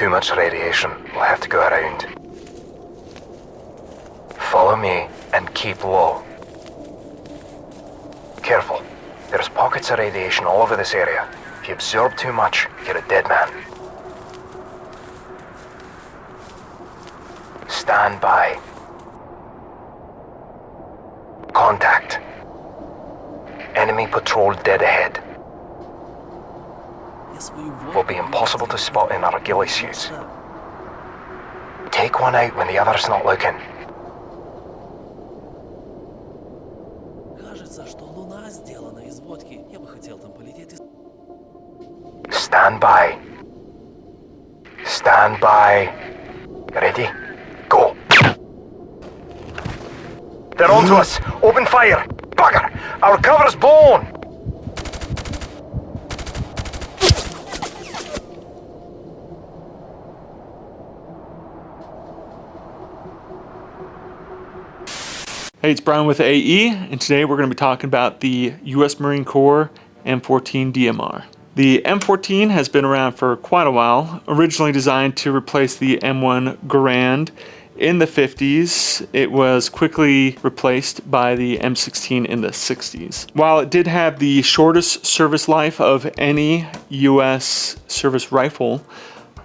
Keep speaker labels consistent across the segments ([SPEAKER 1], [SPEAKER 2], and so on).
[SPEAKER 1] Too much radiation. We'll have to go around. Follow me and keep low. Careful. There's pockets of radiation all over this area. If you absorb too much, you're a dead man. Stand by. Contact. Enemy patrol dead ahead. Will be impossible to spot in our ghillie suits. Take one out when the other's not looking. Stand by. Stand by. Ready? Go. They're onto us. Open fire. Bugger! Our cover's blown!
[SPEAKER 2] Hey, it's Brian with AE, and today we're going to be talking about the U.S. Marine Corps M14 Dmr. The M14 has been around for quite a while. Originally designed to replace the M1 Garand in the 50s, it was quickly replaced by the M16 in the 60s. While it did have the shortest service life of any U.S. service rifle,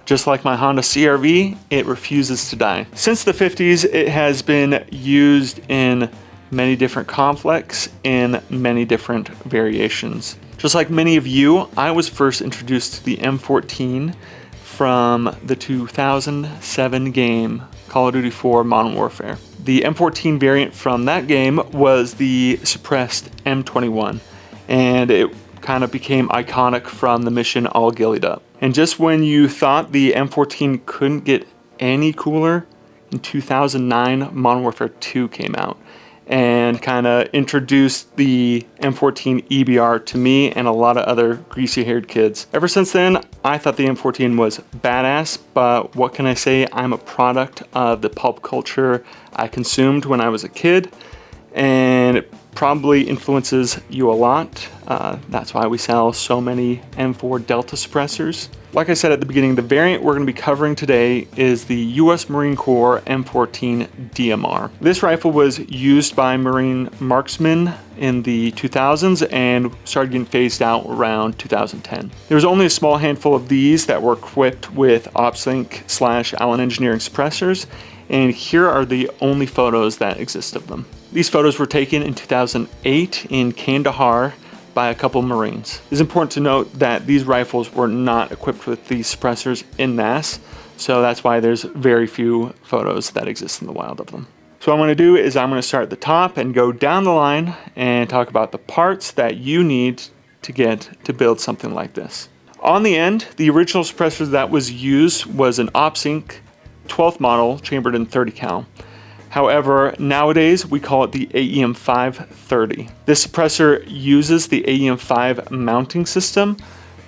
[SPEAKER 2] just like my Honda CR-V, it refuses to die. Since the 50s, it has been used in many different conflicts in many different variations. Just like many of you, I was first introduced to the M14 from the 2007 game Call of Duty 4 Modern Warfare. The M14 variant from that game was the suppressed M21, and it kind of became iconic from the mission All Gillied Up. And just when you thought the M14 couldn't get any cooler, in 2009 Modern Warfare 2 came out and kind of introduced the M14 EBR to me and a lot of other greasy-haired kids. Ever since then, I thought the M14 was badass, but what can I say? I'm a product of the pulp culture I consumed when I was a kid, and it probably influences you a lot. That's why we sell so many M4 Delta suppressors. Like I said at the beginning, the variant we're going to be covering today is the U.S. Marine Corps M14 Dmr. This rifle was used by Marine marksmen in the 2000s and started getting phased out around 2010. There was only a small handful of these that were equipped with Usmc / Allen Engineering suppressors, and here are the only photos that exist of them. These photos were taken in 2008 in Kandahar by a couple Marines. It's important to note that these rifles were not equipped with these suppressors en masse, so that's why there's very few photos that exist in the wild of them. So what I'm going to do is I'm going to start at the top and go down the line and talk about the parts that you need to get to build something like this. On the end, the original suppressor that was used was an Usmc 12th model chambered in 30 cal. However, nowadays we call it the AEM5-30. This suppressor uses the AEM5 mounting system,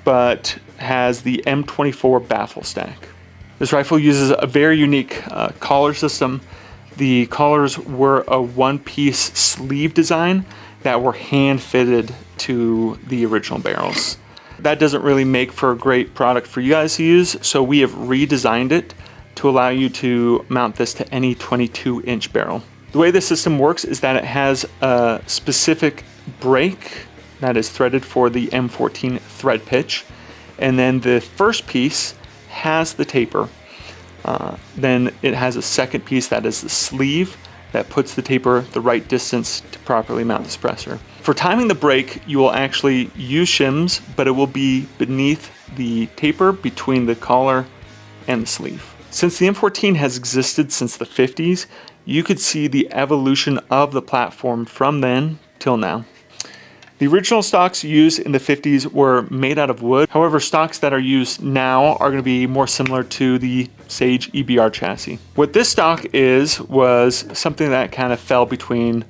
[SPEAKER 2] but has the M24 baffle stack. This rifle uses a very unique collar system. The collars were a one-piece sleeve design that were hand-fitted to the original barrels. That doesn't really make for a great product for you guys to use, so we have redesigned it to allow you to mount this to any 22-inch barrel. The way this system works is that it has a specific brake that is threaded for the M14 thread pitch, and then the first piece has the taper. Then it has a second piece that is the sleeve that puts the taper the right distance to properly mount the suppressor. For timing the brake, you will actually use shims, but it will be beneath the taper between the collar and the sleeve. Since the M14 has existed since the 50s, you could see the evolution of the platform from then till now. The original stocks used in the 50s were made out of wood. However, stocks that are used now are going to be more similar to the Sage EBR chassis. What this stock was something that kind of fell between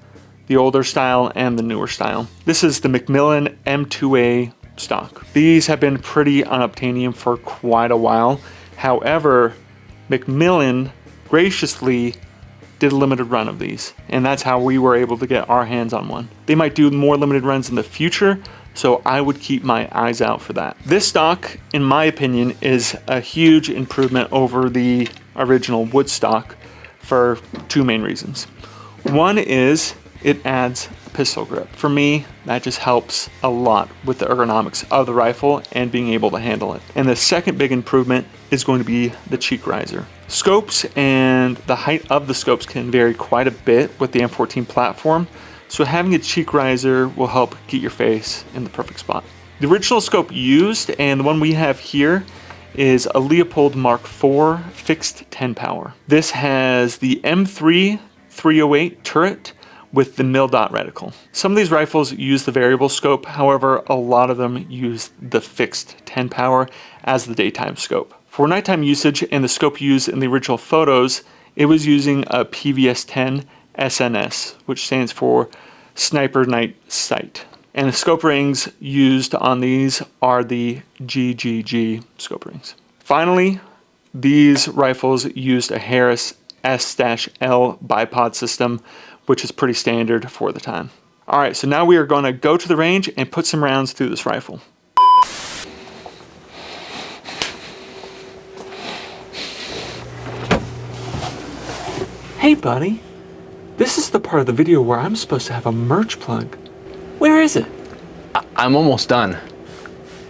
[SPEAKER 2] the older style and the newer style. This is the McMillan M2A stock. These have been pretty unobtainium for quite a while. However, McMillan graciously did a limited run of these, and that's how we were able to get our hands on one. They might do more limited runs in the future, so I would keep my eyes out for that. This stock, in my opinion, is a huge improvement over the original wood stock for two main reasons. One is it adds a pistol grip. For me, that just helps a lot with the ergonomics of the rifle and being able to handle it. And the second big improvement is going to be the cheek riser. Scopes and the height of the scopes can vary quite a bit with the M14 platform, so having a cheek riser will help get your face in the perfect spot. The original scope used, and the one we have here, is a Leupold Mk4 fixed 10 power. This has the M3 308 turret with the mil-dot reticle. Some of these rifles use the variable scope, however, a lot of them use the fixed 10 power as the daytime scope. For nighttime usage and the scope used in the original photos, it was using a PVS-10 SNS, which stands for Sniper Night Sight. And the scope rings used on these are the GGG scope rings. Finally, these rifles used a Harris S-L bipod system, which is pretty standard for the time. All right, so now we are going to go to the range and put some rounds through this rifle. Hey buddy, this is the part of the video where I'm supposed to have a merch plug. Where is it?
[SPEAKER 3] I'm almost done.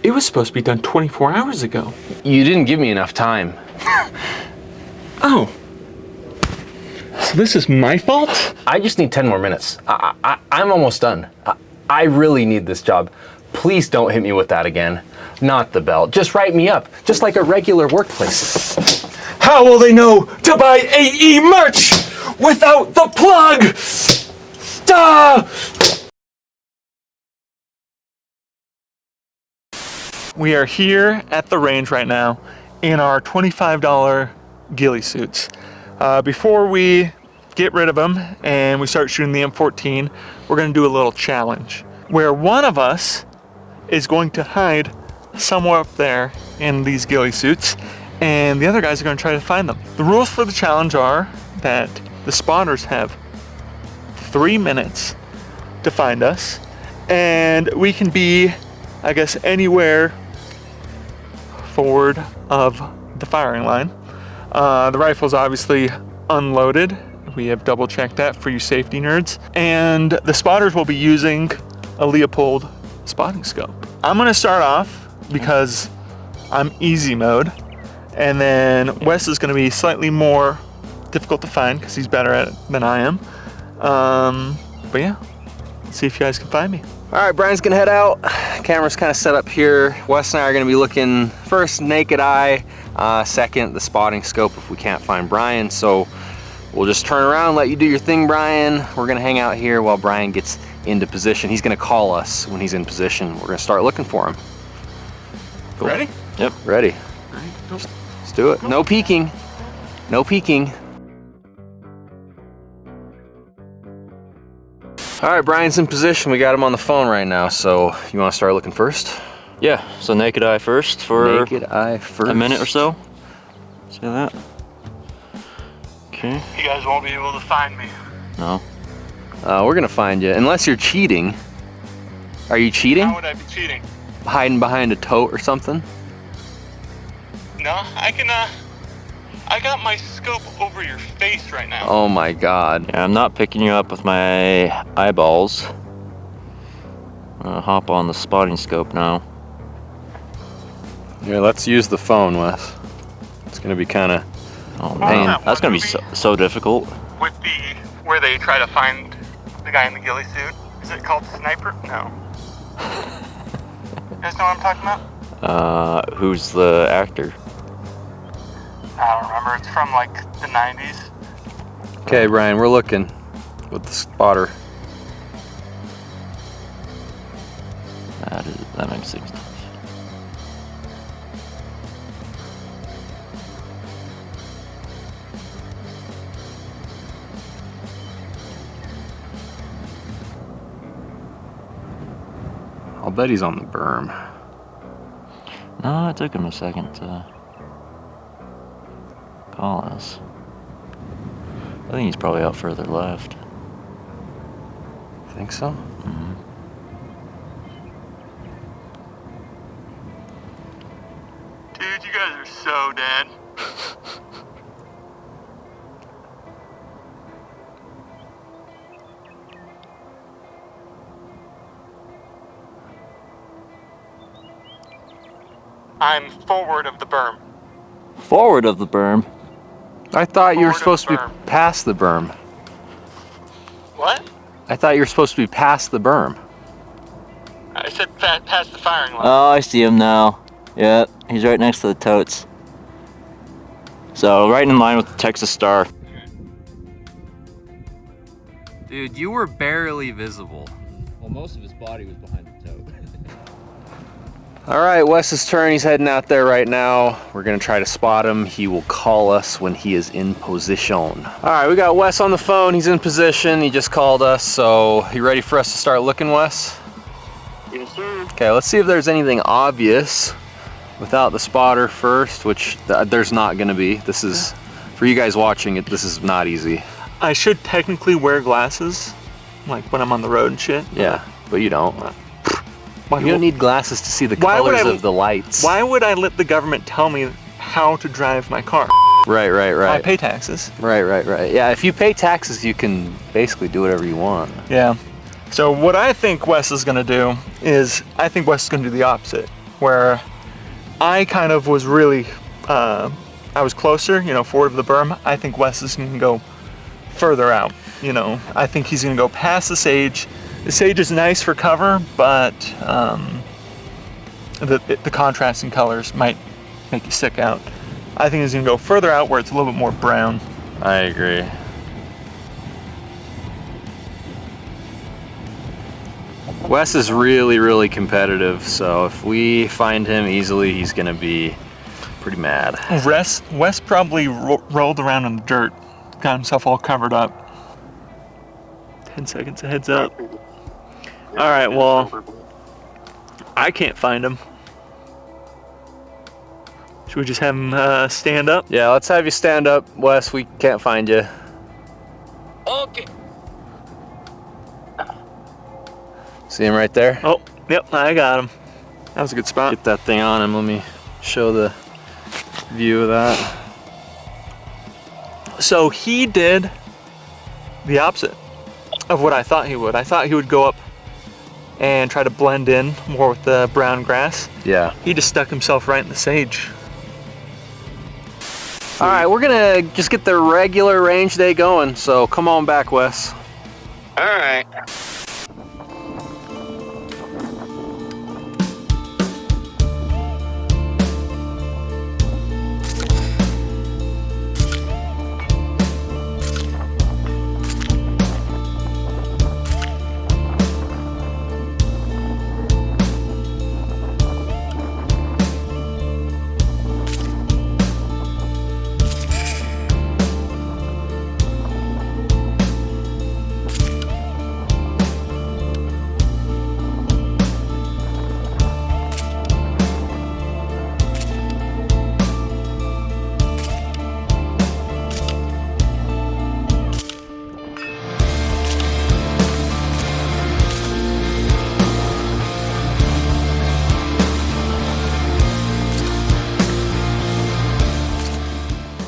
[SPEAKER 2] It was supposed to be done 24 hours ago.
[SPEAKER 3] You didn't give me enough time.
[SPEAKER 2] Oh. So this is my fault?
[SPEAKER 3] I just need 10 more minutes. I'm almost done. I really need this job. Please don't hit me with that again. Not the belt. Just write me up, just like a regular workplace.
[SPEAKER 2] How will they know to buy AE merch without the plug? Duh! We are here at the range right now in our $25 ghillie suits. Before we get rid of them and we start shooting the M14, we're going to do a little challenge where one of us is going to hide somewhere up there in these ghillie suits, and the other guys are going to try to find them. The rules for the challenge are that the spotters have 3 minutes to find us, and we can be, I guess, anywhere forward of the firing line. The rifle's obviously unloaded. We have double checked that for you safety nerds. And the spotters will be using a Leupold spotting scope. I'm gonna start off because I'm easy mode, and then Wes is gonna be slightly more difficult to find because he's better at it than I am. But yeah, let's see if you guys can find me.
[SPEAKER 3] All right, Brian's gonna head out. Camera's kind of set up here. Wes and I are gonna be looking first naked eye, second the spotting scope if we can't find Brian. So we'll just turn around, let you do your thing, Brian. We're gonna hang out here while Brian gets into position. He's gonna call us when he's in position. We're gonna start looking for him. Cool.
[SPEAKER 2] Ready?
[SPEAKER 3] Yep, ready.
[SPEAKER 2] All right, go.
[SPEAKER 3] Let's do it. No peeking. No peeking. All right, Brian's in position. We got him on the phone right now. So you want to start looking first?
[SPEAKER 4] Yeah, so naked eye first for
[SPEAKER 3] Naked eye first.
[SPEAKER 4] a minute or so. See that? Okay.
[SPEAKER 2] You guys won't be able to find me.
[SPEAKER 4] No.
[SPEAKER 3] We're gonna find you, unless you're cheating. Are you cheating?
[SPEAKER 2] How would I be cheating?
[SPEAKER 3] Hiding behind a tote or something?
[SPEAKER 2] No, I can, I got my scope over your face right now.
[SPEAKER 3] Oh my God.
[SPEAKER 4] Yeah, I'm not picking you up with my eyeballs. I'm gonna hop on the spotting scope now.
[SPEAKER 3] Here, let's use the phone, Wes. It's gonna be kind of
[SPEAKER 4] Oh
[SPEAKER 3] Pain.
[SPEAKER 4] man, that's gonna be so difficult.
[SPEAKER 2] With where they try to find the guy in the ghillie suit. Is it called Sniper? No. You guys know what I'm talking about?
[SPEAKER 4] Who's the actor?
[SPEAKER 2] I don't remember. It's from like the 90s.
[SPEAKER 3] Okay, Brian, we're looking with the spotter.
[SPEAKER 4] That makes sense.
[SPEAKER 3] I'll bet he's on the berm.
[SPEAKER 4] No, it took him a second to call us. I think he's probably out further left.
[SPEAKER 3] Think so?
[SPEAKER 4] Mm-hmm.
[SPEAKER 2] Dude, you guys are so dead. I'm forward of the berm.
[SPEAKER 4] Forward of the berm.
[SPEAKER 3] I thought you were
[SPEAKER 2] Forward of
[SPEAKER 3] supposed
[SPEAKER 2] the
[SPEAKER 3] to be
[SPEAKER 2] berm.
[SPEAKER 3] past the berm.
[SPEAKER 2] What?
[SPEAKER 3] I thought you were supposed to be past the berm.
[SPEAKER 2] I said past the firing line.
[SPEAKER 4] Oh, I see him now. Yep, he's right next to the totes. So right in line with the Texas Star.
[SPEAKER 3] Dude, you were barely visible.
[SPEAKER 4] Well, most of his body was behind the tote.
[SPEAKER 3] All right, Wes's turn. He's heading out there right now. We're gonna try to spot him. He will call us when he is in position. All right, we got Wes on the phone. He's in position. He just called us. So, you ready for us to start looking, Wes?
[SPEAKER 2] Yes, sir.
[SPEAKER 3] Okay, let's see if there's anything obvious without the spotter first, which there's not gonna be. This is, for you guys watching it, this is not easy.
[SPEAKER 2] I should technically wear glasses, like when I'm on the road and shit.
[SPEAKER 3] Yeah, but you don't.
[SPEAKER 2] Why,
[SPEAKER 3] You don't need glasses to see the
[SPEAKER 2] Why would
[SPEAKER 3] colors
[SPEAKER 2] I-
[SPEAKER 3] of the lights.
[SPEAKER 2] why would I let the government tell me how to drive my car?
[SPEAKER 3] Right, right,
[SPEAKER 2] I
[SPEAKER 3] right.
[SPEAKER 2] pay taxes.
[SPEAKER 3] Right, right, right. Yeah, if you pay taxes, you can basically do whatever you want.
[SPEAKER 2] Yeah. So what I think Wes is gonna do is, I think Wes is gonna do the opposite, where I kind of was really, I was closer, you know, forward of the berm. I think Wes is gonna go further out, you know. I think he's gonna go past the sage. The sage is nice for cover, but the contrasting colors might make you stick out. I think he's gonna go further out where it's a little bit more brown.
[SPEAKER 3] I agree. Wes is really, really competitive, so if we find him easily, he's gonna be pretty mad.
[SPEAKER 2] Wes probably rolled around in the dirt, got himself all covered up. 10 seconds, a heads up. All right, well, I can't find him. Should we just have him stand up?
[SPEAKER 3] Yeah, let's have you stand up, Wes. We can't find you.
[SPEAKER 4] Okay.
[SPEAKER 3] See him right there?
[SPEAKER 2] Oh, yep, I got him. That was a good spot.
[SPEAKER 3] Get that thing on him. Let me show the view of that.
[SPEAKER 2] So he did the opposite of what I thought he would. I thought he would go up and try to blend in more with the brown grass.
[SPEAKER 3] Yeah.
[SPEAKER 2] He just stuck himself right in the sage.
[SPEAKER 3] All right, we're gonna just get the regular range day going, so come on back, Wes.
[SPEAKER 2] All right.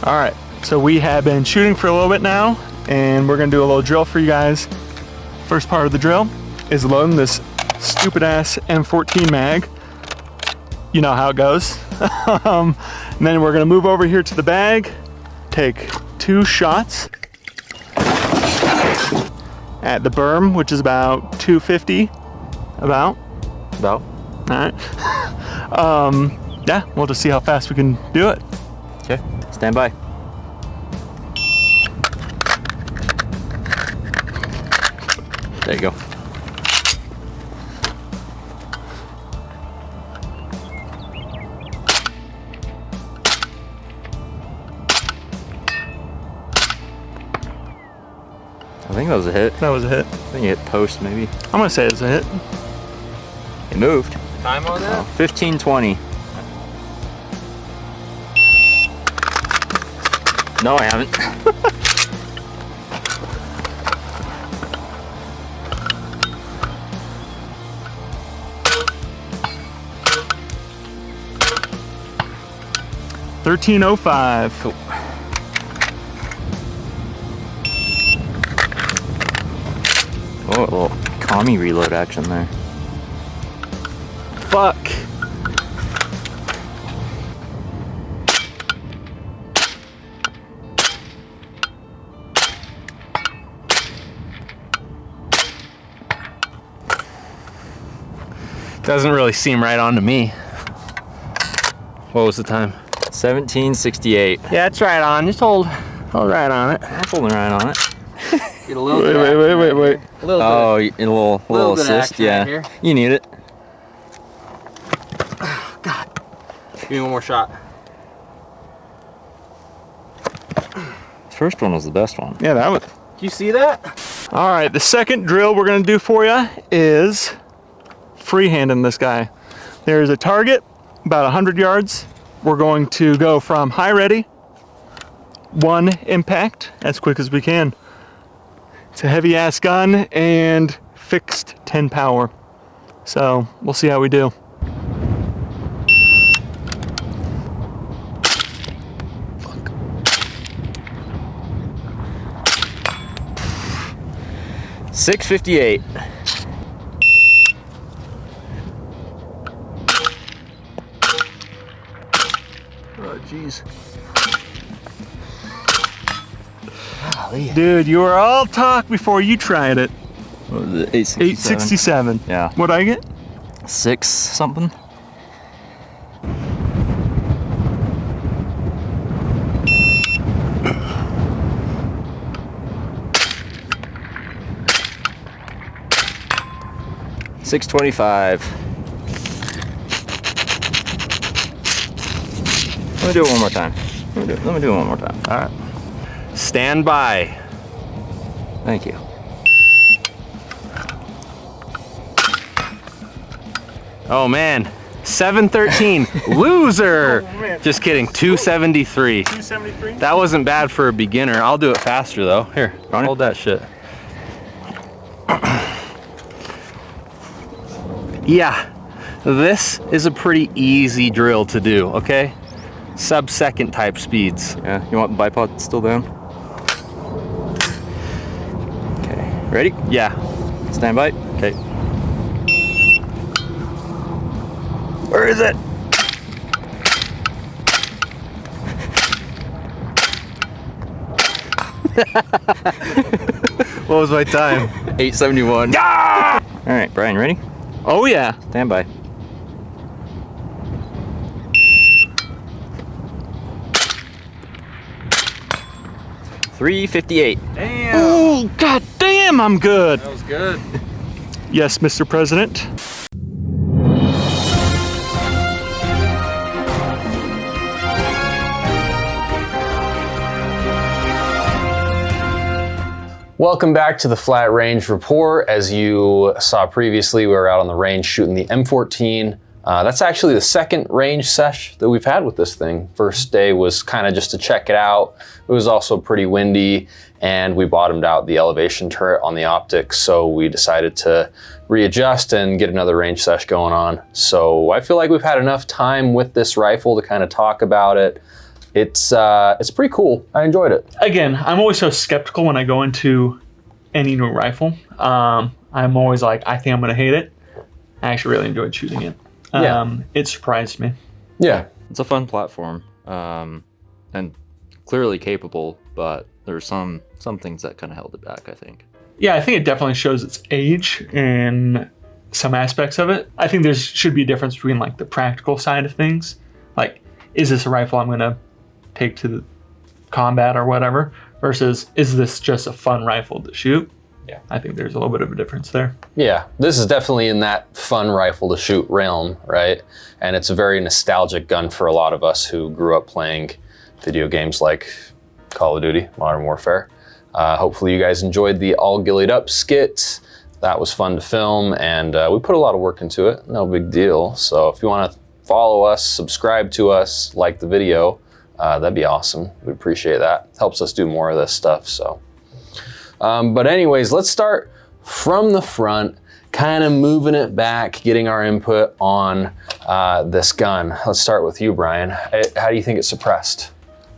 [SPEAKER 2] All right, so we have been shooting for a little bit now, and we're gonna do a little drill for you guys. First part of the drill is loading this stupid ass M14 mag. You know how it goes. And then we're gonna move over here to the bag, take 2 shots at the berm, which is about 250, about.
[SPEAKER 3] About.
[SPEAKER 2] All right. Yeah, we'll just see how fast we can do it.
[SPEAKER 4] Okay, stand by.
[SPEAKER 3] There you go.
[SPEAKER 4] I think that was a hit.
[SPEAKER 2] That was a hit.
[SPEAKER 4] I think it hit post maybe.
[SPEAKER 2] I'm gonna say it's a hit.
[SPEAKER 4] It moved.
[SPEAKER 3] Time on that?
[SPEAKER 4] 15:20. No, I haven't.
[SPEAKER 2] 1305.
[SPEAKER 4] Cool. Oh, a little commie reload action there.
[SPEAKER 3] Fuck. Doesn't really seem right on to me. What was the time?
[SPEAKER 4] 1768.
[SPEAKER 3] Yeah, it's right on. Just hold right on it.
[SPEAKER 4] I'm holding right on it.
[SPEAKER 3] Get a little
[SPEAKER 2] Wait.
[SPEAKER 3] A little
[SPEAKER 4] Oh, a little
[SPEAKER 3] bit of
[SPEAKER 4] assist,
[SPEAKER 3] action
[SPEAKER 4] yeah.
[SPEAKER 3] right here.
[SPEAKER 4] You need it.
[SPEAKER 3] Give me one more shot.
[SPEAKER 4] First one was the best one.
[SPEAKER 2] Yeah, that was.
[SPEAKER 3] Do you see that?
[SPEAKER 2] All right, the second drill we're gonna do for you is freehanding this guy. There's a target about 100 yards. We're going to go from high ready, 1 impact as quick as we can. It's a heavy ass gun and fixed 10 power. So we'll see how we do. Fuck.
[SPEAKER 4] 658.
[SPEAKER 2] Oh, jeez. Dude, you were all talk before you tried it.
[SPEAKER 4] What was it? 867.
[SPEAKER 2] 867.
[SPEAKER 4] Yeah.
[SPEAKER 2] What'd I get?
[SPEAKER 4] 6 something. $625. Let me do it one more time. Let me do it one more time.
[SPEAKER 3] All right. Stand by.
[SPEAKER 4] Thank you.
[SPEAKER 3] Oh man, 713. Loser.
[SPEAKER 2] Oh, man.
[SPEAKER 3] Just kidding. 273.
[SPEAKER 2] 273?
[SPEAKER 3] That wasn't bad for a beginner. I'll do it faster though. Here, hold that shit. Yeah, this is a pretty easy drill to do, okay? Sub-second type speeds.
[SPEAKER 4] Yeah, you want the bipod still down? Okay, ready?
[SPEAKER 3] Yeah.
[SPEAKER 4] Stand by.
[SPEAKER 3] Okay.
[SPEAKER 4] Where is it?
[SPEAKER 3] What was my time?
[SPEAKER 4] 871.
[SPEAKER 3] Ah!
[SPEAKER 4] All right, Brian, ready?
[SPEAKER 2] Oh yeah.
[SPEAKER 4] Stand by. $358.
[SPEAKER 3] Damn.
[SPEAKER 2] Oh, god damn, I'm good.
[SPEAKER 3] That was good.
[SPEAKER 2] Yes, Mr. President.
[SPEAKER 5] Welcome back to the Flat Range Report. As you saw previously, we were out on the range shooting the M14. That's actually the second range sesh that we've had with this thing. First day was kind of just to check it out. It was also pretty windy and we bottomed out the elevation turret on the optics. So we decided to readjust and get another range sesh going on. So I feel like we've had enough time with this rifle to kind of talk about it. It's pretty cool. I enjoyed it.
[SPEAKER 2] Again, I'm always so skeptical when I go into any new rifle. I'm always like, I think I'm gonna hate it. I actually really enjoyed shooting it. It surprised me.
[SPEAKER 5] Yeah.
[SPEAKER 4] It's a fun platform, and clearly capable, but there's some things that kind of held it back, I think.
[SPEAKER 2] Yeah, I think it definitely shows its age in some aspects of it. I think there should be a difference between like the practical side of things. Like, is this a rifle I'm gonna take to the combat or whatever, versus is this just a fun rifle to shoot? Yeah, I think there's a little bit of a difference there.
[SPEAKER 5] Yeah, this is definitely in that fun rifle to shoot realm, right? And it's a very nostalgic gun for a lot of us who grew up playing video games like Call of Duty, Modern Warfare. Hopefully you guys enjoyed the All Gillied Up skit. That was fun to film, and we put a lot of work into it, no big deal. So if you wanna follow us, subscribe to us, like the video, that'd be awesome. We'd appreciate that. Helps us do more of this stuff, so. But anyways, let's start from the front kind of moving it back, getting our input on this gun. Let's start with you, Brian. How do you think it's suppressed?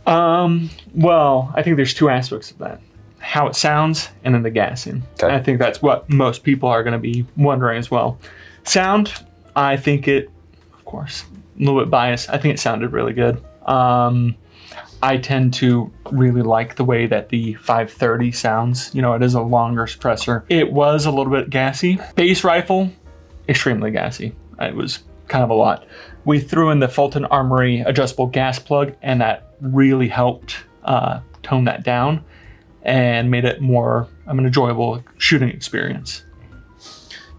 [SPEAKER 2] Well, I think there's two aspects of that. How it sounds and then the gassing.
[SPEAKER 5] Okay.
[SPEAKER 2] I think that's what most people are going to be wondering as well. Sound, I think it, of course, a little bit biased. I think it sounded really good. I tend to really like the way that the 530 sounds. You know, it is a longer suppressor. It was a little bit gassy. Base rifle, extremely gassy. It was kind of a lot. We threw in the Fulton Armory adjustable gas plug, and that really helped tone that down and made it more of an enjoyable shooting experience.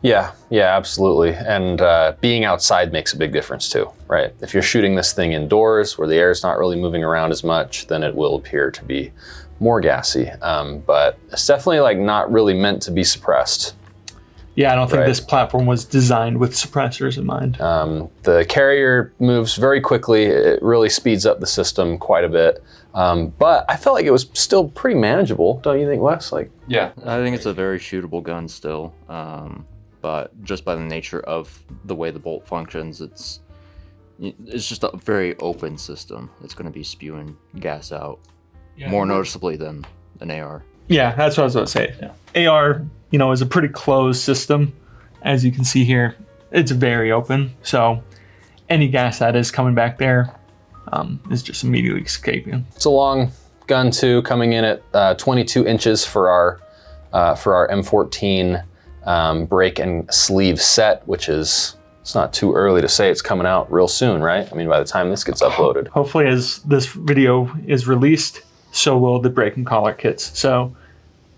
[SPEAKER 5] Yeah, absolutely. And being outside makes a big difference too, right? If you're shooting this thing indoors where the air is not really moving around as much, then it will appear to be more gassy. But it's definitely like not really meant to be suppressed.
[SPEAKER 2] Yeah, I don't think this platform was designed with suppressors in mind.
[SPEAKER 5] The carrier moves very quickly. It really speeds up the system quite a bit. But I felt like it was still pretty manageable, don't you think, Wes?
[SPEAKER 4] Yeah, I think it's a very shootable gun still. But just by the nature of the way the bolt functions, it's just a very open system. It's going to be spewing gas out more noticeably than an AR.
[SPEAKER 2] Yeah, that's what I was going to say. Yeah. AR, you know, is a pretty closed system. As you can see here, it's very open. So any gas that is coming back there is just immediately escaping.
[SPEAKER 5] It's a long gun too, coming in at 22 inches for our M14 break and sleeve set, which is, it's not too early to say it's coming out real soon, right? I mean, by the time this gets uploaded.
[SPEAKER 2] Hopefully as this video is released, so will the break and collar kits. So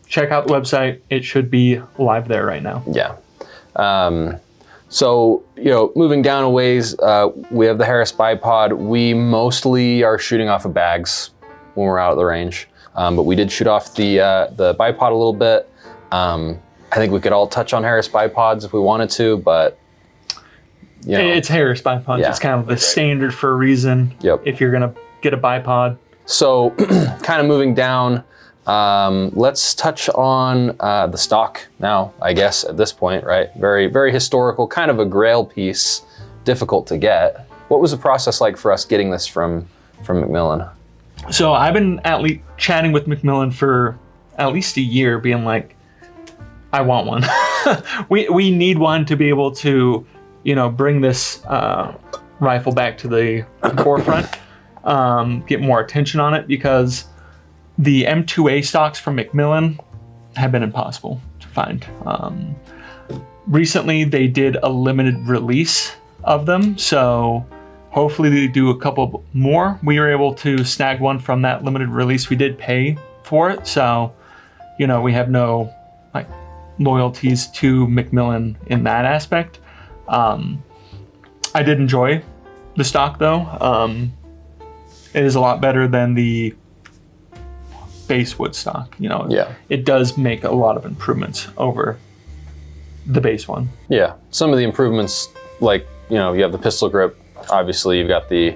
[SPEAKER 2] check out the website. It should be live there right now.
[SPEAKER 5] Yeah. So, you know, moving down a ways, we have the Harris bipod. We mostly are shooting off of bags when we're out at the range. But we did shoot off the bipod a little bit. I think we could all touch on Harris bipods if we wanted to, but you know.
[SPEAKER 2] It's Harris bipods. Yeah. It's kind of the standard for a reason.
[SPEAKER 5] Yep.
[SPEAKER 2] If you're gonna get a bipod.
[SPEAKER 5] So kind of moving down, let's touch on the stock now, I guess, at this point, right? Very, very historical, kind of a grail piece, difficult to get. What was the process like for us getting this from McMillan?
[SPEAKER 2] So I've been chatting with McMillan for at least a year, being like, I want one. we need one to be able to, you know, bring this rifle back to the forefront, get more attention on it, because the M2A stocks from McMillan have been impossible to find. Recently, they did a limited release of them, so hopefully they do a couple more. We were able to snag one from that limited release. We did pay for it, so, you know, we have no like loyalties to McMillan in that aspect. I did enjoy the stock though. It is a lot better than the base wood stock. You know, it does make a lot of improvements over the base one. Yeah,
[SPEAKER 5] some of the improvements, like, you know, you have the pistol grip. Obviously, you've got the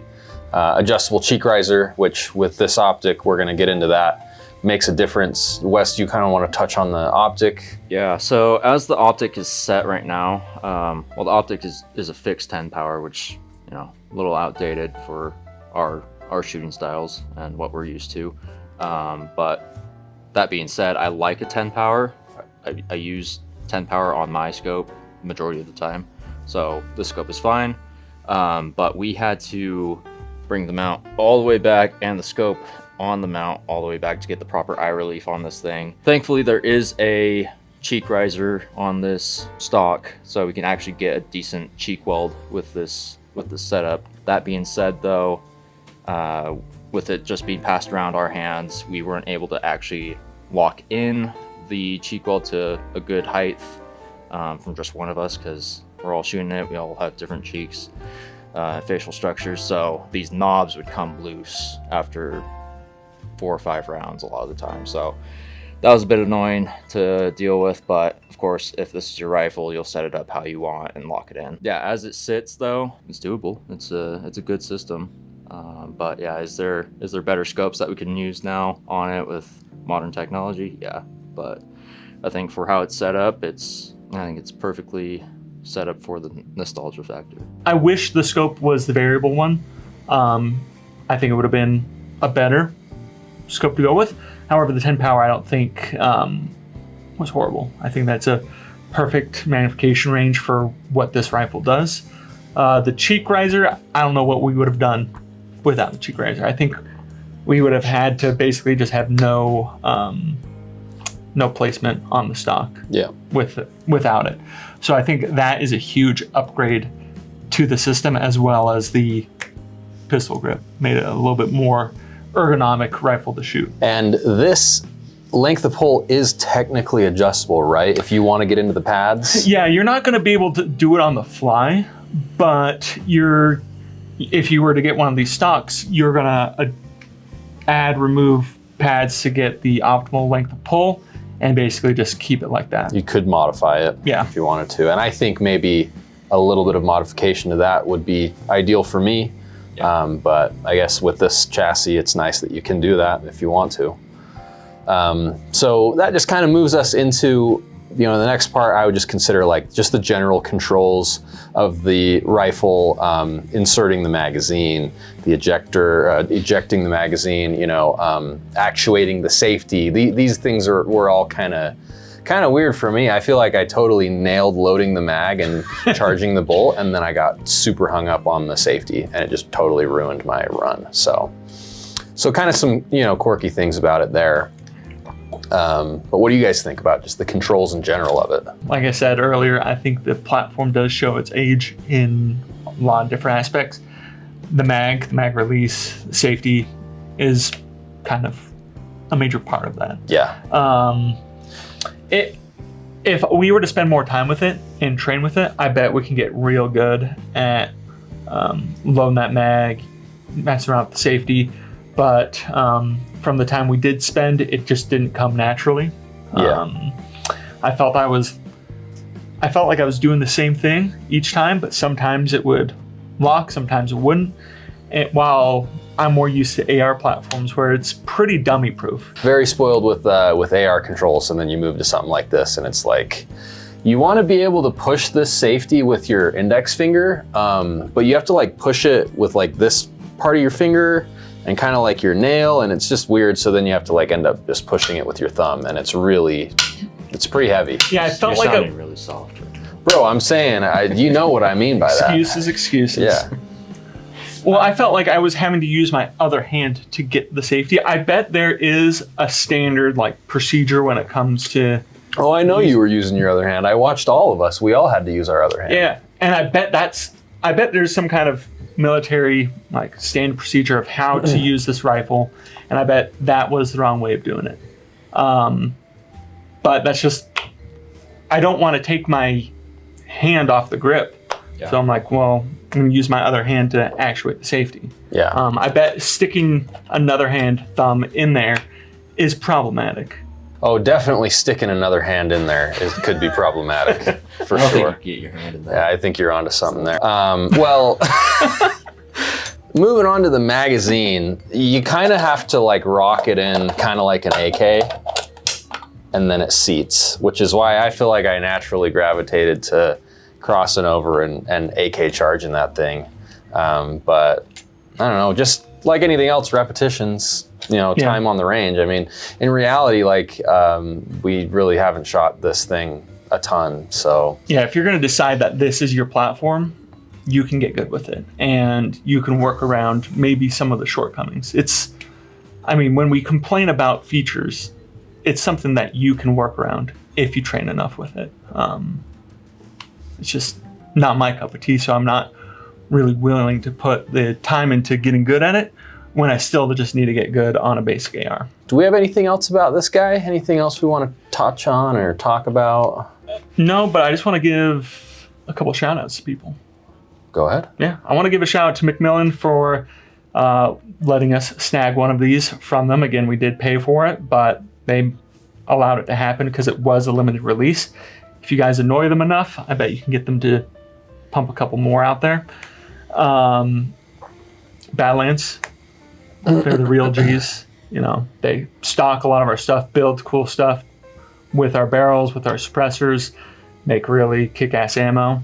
[SPEAKER 5] adjustable cheek riser, which with this optic, we're going to get into that. Makes a difference. Wes, you kind of want to touch on the optic?
[SPEAKER 4] Yeah, so as the optic is set right now, well, the optic is a fixed 10 power, which, you know, a little outdated for our shooting styles and what we're used to. But that being said, I like a 10 power. I use 10 power on my scope majority of the time, so this scope is fine. But we had to bring the mount all the way back and the scope on the mount all the way back to get the proper eye relief on this thing. Thankfully, there is a cheek riser on this stock, so we can actually get a decent cheek weld with this setup. That being said though, with it just being passed around our hands, we weren't able to actually lock in the cheek weld to a good height from just one of us, because we're all shooting it. We all have different cheeks, facial structures, so these knobs would come loose after 4 or 5 rounds a lot of the time. So that was a bit annoying to deal with, but of course, if this is your rifle, you'll set it up how you want and lock it in. Yeah, as it sits though, it's doable. It's a good system. But yeah, is there better scopes that we can use now on it with modern technology? Yeah, but I think for how it's set up, it's I think it's perfectly set up for the nostalgia factor.
[SPEAKER 2] I wish the scope was the variable one. I think it would have been a better scope to go with. However, the 10 power I don't think was horrible. I think that's a perfect magnification range for what this rifle does. The cheek riser, I don't know what we would have done without the cheek riser. I think we would have had to basically just have no placement on the stock without it. So I think that is a huge upgrade to the system, as well as the pistol grip. Made it a little bit more ergonomic rifle to shoot.
[SPEAKER 5] And this length of pull is technically adjustable, right? If you want to get into the pads?
[SPEAKER 2] Yeah, you're not going to be able to do it on the fly, but if you were to get one of these stocks, you're going to remove pads to get the optimal length of pull and basically just keep it like that.
[SPEAKER 5] You could modify it if you wanted to. And I think maybe a little bit of modification to that would be ideal for me. But I guess with this chassis, it's nice that you can do that if you want to. So that just kind of moves us into, the next part. I would just consider like just the general controls of the rifle, inserting the magazine, the ejector, ejecting the magazine, actuating the safety. These things were all kind of weird for me. I feel like I totally nailed loading the mag and charging the bolt, and then I got super hung up on the safety, and it just totally ruined my run. So kind of some, quirky things about it there. But what do you guys think about just the controls in general of it?
[SPEAKER 2] Like I said earlier, I think the platform does show its age in a lot of different aspects. The mag release, safety is kind of a major part of that.
[SPEAKER 5] Yeah.
[SPEAKER 2] If we were to spend more time with it and train with it, I bet we can get real good at loading that mag, messing around with the safety. But from the time we did spend, it just didn't come naturally. I felt like I was doing the same thing each time, but sometimes it would lock, sometimes it wouldn't. While I'm more used to AR platforms where it's pretty dummy proof.
[SPEAKER 5] Very spoiled with AR controls, and then you move to something like this, and it's like, you want to be able to push this safety with your index finger, but you have to like push it with like this part of your finger and kind of like your nail, and it's just weird. So then you have to like end up just pushing it with your thumb, and it's pretty heavy.
[SPEAKER 2] Yeah, I felt
[SPEAKER 4] You're
[SPEAKER 2] like
[SPEAKER 4] sounding really soft right now.
[SPEAKER 5] Bro, I'm saying, you know what I mean by that.
[SPEAKER 2] Excuses.
[SPEAKER 5] Yeah.
[SPEAKER 2] Well, I felt like I was having to use my other hand to get the safety. I bet there is a standard like procedure when it comes to...
[SPEAKER 5] Oh, I know you were using your other hand. I watched all of us. We all had to use our other hand.
[SPEAKER 2] Yeah, and I bet there's some kind of military like standard procedure of how to use this rifle, and I bet that was the wrong way of doing it. But that's just, I don't want to take my hand off the grip. Yeah. So I'm like, well, I'm gonna use my other hand to actuate the safety.
[SPEAKER 5] Yeah.
[SPEAKER 2] I bet sticking another hand thumb in there is problematic.
[SPEAKER 5] Oh, definitely sticking another hand in there could be problematic, for sure.
[SPEAKER 4] Get your hand in there.
[SPEAKER 5] Yeah, I think you're onto something there. Well, moving on to the magazine, you kind of have to like rock it in kind of like an AK, and then it seats, which is why I feel like I naturally gravitated to crossing over and AK charging that thing. But I don't know, just like anything else, repetitions, time on the range. I mean, in reality, like we really haven't shot this thing a ton, so. Yeah,
[SPEAKER 2] if you're gonna decide that this is your platform, you can get good with it and you can work around maybe some of the shortcomings. When we complain about features, it's something that you can work around if you train enough with it. It's just not my cup of tea, so I'm not really willing to put the time into getting good at it when I still just need to get good on a basic AR.
[SPEAKER 5] Do we have anything else about this guy? Anything else we want to touch on or talk about?
[SPEAKER 2] No, but I just want to give a couple shout outs to people.
[SPEAKER 5] Go ahead.
[SPEAKER 2] Yeah, I want to give a shout out to McMillan for letting us snag one of these from them. Again, we did pay for it, but they allowed it to happen because it was a limited release. If you guys annoy them enough, I bet you can get them to pump a couple more out there. Badlands, they're the real G's. They stock a lot of our stuff, build cool stuff with our barrels, with our suppressors. make really kick-ass ammo.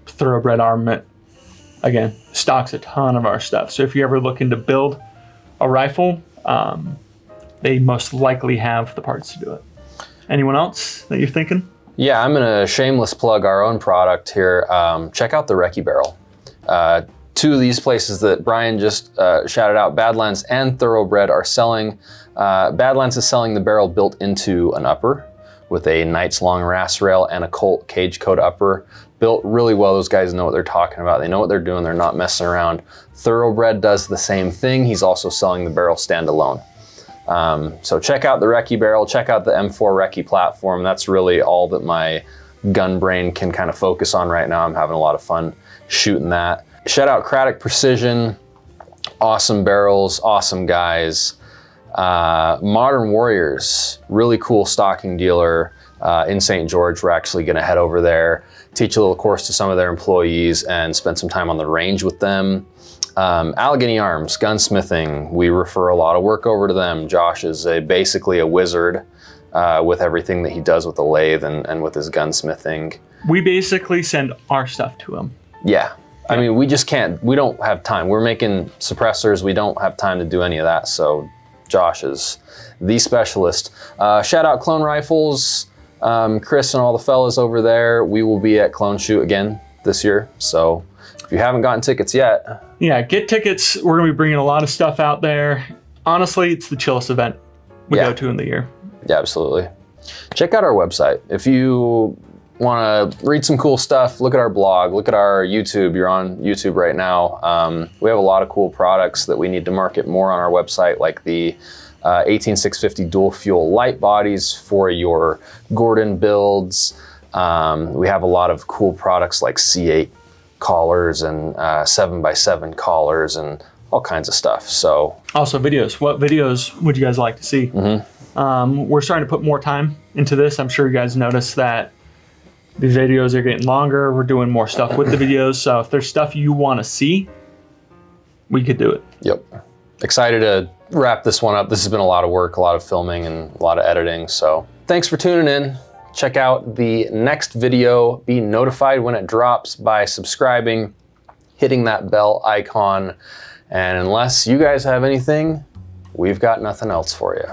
[SPEAKER 2] Thoroughbred armament, again, stocks a ton of our stuff. So if you're ever looking to build a rifle, they most likely have the parts to do it. Anyone else that you're thinking?
[SPEAKER 5] Yeah, I'm gonna shameless plug our own product here. Check out the Recce Barrel. Two of these places that Brian just shouted out, Badlands and Thoroughbred, are selling. Badlands is selling the barrel built into an upper with a Knight's Long RAS rail and a Colt cage coat upper. Built really well. Those guys know what they're talking about. They know what they're doing. They're not messing around. Thoroughbred does the same thing. He's also selling the barrel standalone. So check out the Recce Barrel, check out the M4 Recce platform. That's really all that my gun brain can kind of focus on right now. I'm having a lot of fun shooting that. Shout out Craddock Precision, awesome barrels, awesome guys. Modern Warriors, really cool stocking dealer in St. George. We're actually gonna head over there, teach a little course to some of their employees and spend some time on the range with them. Allegheny Arms, gunsmithing, we refer a lot of work over to them. Josh is basically a wizard with everything that he does with the lathe and with his gunsmithing.
[SPEAKER 2] We basically send our stuff to him.
[SPEAKER 5] Yeah. I mean, we just can't, we don't have time. We're making suppressors. We don't have time to do any of that. So Josh is the specialist. Shout out Clone Rifles, Chris and all the fellas over there. We will be at Clone Shoot again this year. So if you haven't gotten tickets yet.
[SPEAKER 2] Yeah, get tickets. We're gonna be bringing a lot of stuff out there. Honestly, it's the chillest event we go to in the year. Yeah,
[SPEAKER 5] absolutely. Check out our website. If you want to read some cool stuff, look at our blog, look at our YouTube. You're on YouTube right now. We have a lot of cool products that we need to market more on our website, like the 18650 dual fuel light bodies for your Gordon builds. We have a lot of cool products like C8 collars and 7x7 collars and all kinds of stuff. So
[SPEAKER 2] also videos. What videos would you guys like to see? We're starting to put more time into this. I'm sure you guys noticed that these videos are getting longer. We're doing more stuff with the videos. So if there's stuff you want to see, we could do it.
[SPEAKER 5] Yep. Excited to wrap this one up. This has been a lot of work, a lot of filming and a lot of editing. So thanks for tuning in. Check out the next video. Be notified when it drops by subscribing, hitting that bell icon. And unless you guys have anything, we've got nothing else for you.